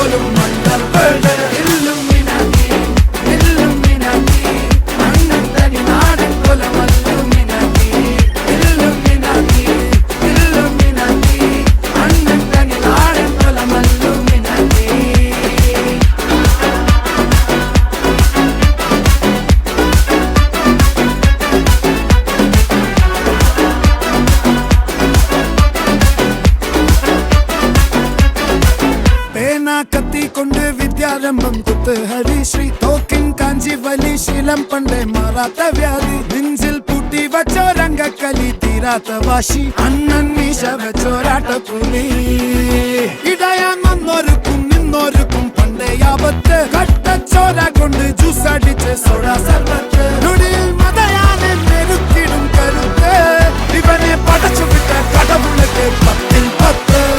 പോലും മണ്ടപ്പേട് Illuminati Illuminati അണ്ണൻ തനി നാടൻ കൊലമല്ലുമിനാറ്റി ഇല്ലുമിനാറ്റി ഇല്ലുമിനാറ്റി അണ്ണൻ തനി നാടൻ കൊലമല്ലുമിനാറ്റി. കത്തി കൊണ്ട് വിദ്യാരംഭം കുത്ത് ഹരിശ്രീ തോക്കിൻ കാഞ്ചി വലി ശീലം പണ്ടേ മാറാത്ത വ്യാധി നെഞ്ചിൽ പൂട്ടി വച്ചോരംഗക്കലി തീരാത്ത വാശി അണ്ണൻ മീശ വെച്ചോരാട്ട പുലി ഇടയാൻ വന്നോർക്കും നിന്നോർക്കും പണ്ടേ ആപത്ത് കട്ടച്ചോര കൊണ്ട് ജ്യൂസ് അടിച്ച് സോഡ സർബത്ത്